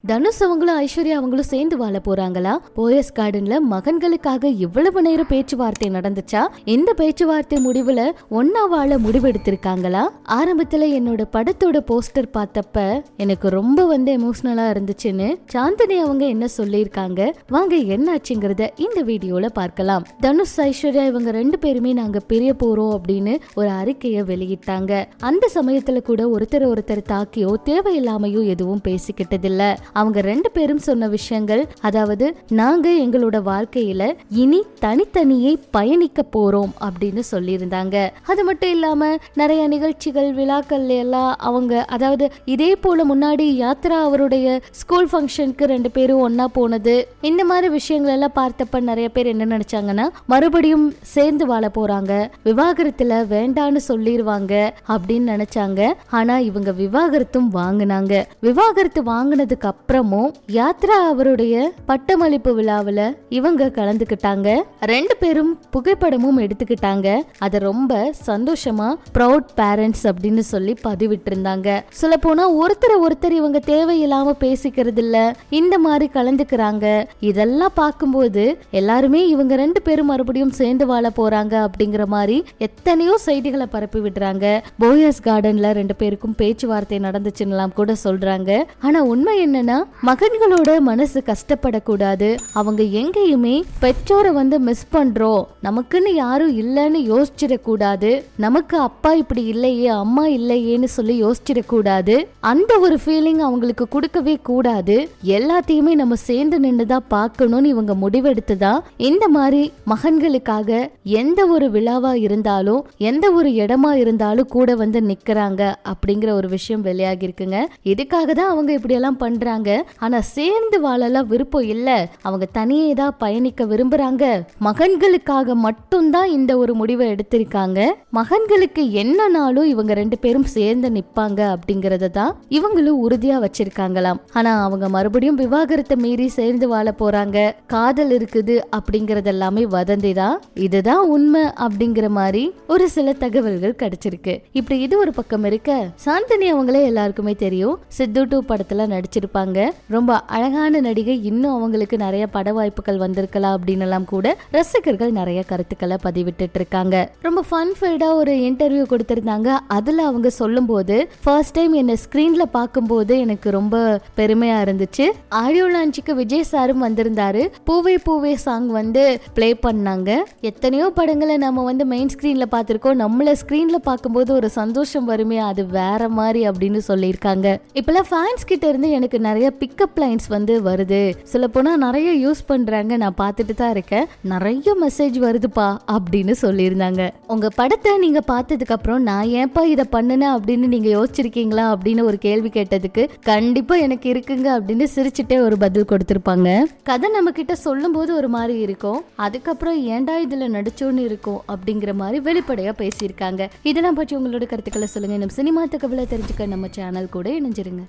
தனுஷ் அவங்களும் ஐஸ்வர்யா அவங்களும் சேர்ந்து வாழ போறாங்களா? போயஸ் கார்டன்ல மகன்களுக்காக இவ்வளவு நேரம் பேச்சுவார்த்தை நடந்துச்சா? இந்த பேச்சுவார்த்தை முடிவுல ஒன்னா வாழ முடிவெடுத்திருக்காங்களா? ஆரம்பத்துல என்னோட படத்தோட போஸ்டர் பார்த்தப்ப எனக்கு ரொம்ப எமோஷனலா இருந்துச்சுன்னு சாந்தினி அவங்க என்ன சொல்லியிருக்காங்க, வாங்க என்னாச்சுங்கிறத இந்த வீடியோல பார்க்கலாம். தனுஷ் ஐஸ்வர்யா இவங்க 2 பேருமே நாங்க பிரிய போறோம் அப்படின்னு ஒரு அறிக்கையை வெளியிட்டாங்க. அந்த சமயத்துல கூட ஒருத்தர் தாக்கியோ தேவையில்லாமையோ எதுவும் பேசிக்கிட்டதில்ல. அவங்க 2 பேரும் சொன்ன விஷயங்கள், அதாவது நாங்க எங்களோட வாழ்க்கையில இனி தனித்தனியே பயணிக்க போறோம் அப்படின்னு சொல்லியிருந்தாங்க. அது மட்டும் இல்லாம நிறைய நிகழ்ச்சிகள் விழாக்கள் எல்லாம் அவங்க, அதாவது இதே போல முன்னாடி யாத்ரா அவருடைய ஸ்கூல் ஃபங்க்ஷனுக்கு 2 பேரும் ஒன்னா போனது, இந்த மாதிரி விஷயங்கள் எல்லாம் பார்த்தப்ப நிறைய பேர் என்ன நினைச்சாங்கன்னா மறுபடியும் சேர்ந்து வாழ போறாங்க, விவாகரத்துல வேண்டான்னு சொல்லிடுவாங்க அப்படின்னு நினைச்சாங்க. ஆனா இவங்க விவாகரத்தும் வாங்கினாங்க. விவாகரத்து வாங்கினதுக்கு அப்புறமும் யாத்ரா அவருடைய பட்டமளிப்பு விழாவில் இவங்க கலந்துக்கிட்டாங்க. 2 பேரும் புகைப்படமும் எடுத்துக்கிட்டாங்க. அத ரொம்ப சந்தோஷமா ப்ரௌட் பேரண்ட்ஸ் அப்படின்னு சொல்லி பதிவிட்டு இருந்தாங்க. சொல்ல போனா ஒருத்தர் இவங்க தேவையில்லாம பேசிக்கிறது இல்ல, இந்த மாதிரி கலந்துக்கிறாங்க. இதெல்லாம் பார்க்கும்போது எல்லாருமே இவங்க 2 பேரும் மறுபடியும் சேர்ந்து வாழ போறாங்க அப்படிங்கிற மாதிரி எத்தனையோ செய்திகளை பரப்பி விடுறாங்க. போயஸ் கார்டன்ல 2 பேருக்கும் பேச்சுவார்த்தை நடந்துச்சுன்னு கூட சொல்றாங்க. ஆனா உண்மை என்னன்னா, மகன்களோட மனசு கஷ்டப்படக்கூடாது. அவங்க எங்கேயுமே பெற்றோரை மிஸ் பண்றோம், நமக்குன்னு யாரும் இல்லைன்னு யோசிச்சிடக்கூடாது, நமக்கு அப்பா இப்படி இல்லையே அம்மா இல்லையேன்னு சொல்லி யோசிச்சிடக்கூடாது. அந்த ஒரு ஃபீலிங் அவங்களுக்கு கொடுக்கவே கூடாது. எல்லாத்தையுமே நம்ம சேர்ந்து நின்றுதான் பார்க்கணும்னு இவங்க முடிவெடுத்துதான் இந்த மாதிரி மகன்களுக்காக எந்த ஒரு விழாவா இருந்தாலும் எந்த ஒரு இடமா இருந்தாலும் கூட நிக்கிறாங்க அப்படிங்கிற ஒரு விஷயம் வெளியாகி இருக்குங்க. இதுக்காக தான் அவங்க இப்படி எல்லாம் பண்றாங்க. ஆனா சேர்ந்து வாழலாம் விருப்பம் இல்ல, அவங்க தனியே தான் பயணிக்க விரும்புறாங்க. மகன்களுக்காக மட்டும்தான் இந்த ஒரு முடிவை எடுத்திருக்காங்க. மகன்களுக்கு என்னன்னாலும் இவங்க 2 பேரும் சேர்ந்து நிப்பாங்க அப்படிங்கறத தான் இவங்களும் உறுதியா வச்சிருக்காங்களாம். ஆனா அவங்க மறுபடியும் விவாகரத்தை மீறி சேர்ந்து வாழ போறாங்க, காதல் இருக்குது அப்படிங்கறது எல்லாமே வதந்திதான், இதுதான் உண்மை அப்படிங்கிற மாதிரி ஒரு சில தகவல்கள் கிடைச்சிருக்கு. இப்படி இது ஒரு பக்கம் இருக்க, சாந்தினி அவங்களே எல்லாருக்குமே தெரியும், சித்து 2 படத்துல நடிச்சிருப்பாங்க. ரொம்ப அழகான நடிகை, இன்னும் அவங்களுக்கு நிறைய பட வாய்ப்புகள் வந்திருக்கலாம் அப்படின்னு எல்லாம் கூட ரசிகர்கள் நிறைய கருத்துக்களை பதிவிட்டு இருக்காங்க. ரொம்ப ஃபன் ஃபீல்டா ஒரு இன்டர்வியூ கொடுத்திருந்தாங்க. அதுல அவங்க சொல்லும் போது, ஃபர்ஸ்ட் டைம் என்ன ஸ்கிரீன்ல பார்க்கும்போது எனக்கு ரொம்ப பெருமையா இருந்துச்சு. ஆடியோ லான்ச்சுக்கு விஜய் சாரும் வந்திருந்தாரு. பூவே பூவே சாங் பிளே பண்ணாங்க. எத்தனையோ படங்களை நம்ம மெயின் ஸ்கிரீன்ல பார்த்திருக்கோம், நம்மள ஸ்கிரீன்ல பார்க்கும்போது ஒரு சந்தோஷம் வருமே, அது வேற மாதிரி அப்படின்னு சொல்லியிருக்காங்க. இப்பெல்லாம் ஃபேன்ஸ் கிட்ட இருந்து எனக்கு நிறைய பிக்கப் லைன்ஸ் வருது, சொல்ல போனா நிறைய யூஸ் பண்றாங்க, நான் பார்த்துட்டு தான் இருக்கேன், நிறைய மெசேஜ் வருதுப்பா அப்படின்னு சொல்லியிருந்தாங்க. உங்க படத்தை நீங்க பார்த்ததுக்கு அப்புறம் நான் ஏன்பா இதை பண்ணுனேன் அப்படின்னு நீங்க யோசிச்சிருக்கீங்களா அப்படின்னு ஒரு கேள்வி கேட்டதுக்கு கண்டிப்பா எனக்கு இருக்குங்க அப்படின்னு சிரிச்சுட்டே ஒரு பதில் கொடுத்திருப்பாங்க. கதை நம்ம கிட்ட சொல்லும் போது ஒரு மாதிரி இருக்கும், அதுக்கப்புறம் ஏண்டா இதுல நடிச்சோன்னு இருக்கும் அப்படிங்கிற மாதிரி வெளிப்படையா பேசியிருக்காங்க. இதெல்லாம் பற்றி உங்களோட கருத்துக்களை சொல்லுங்க. நம்ம சினிமா தகவலை தெரிஞ்சுக்க நம்ம சேனல் கூட இணைஞ்சிருங்க.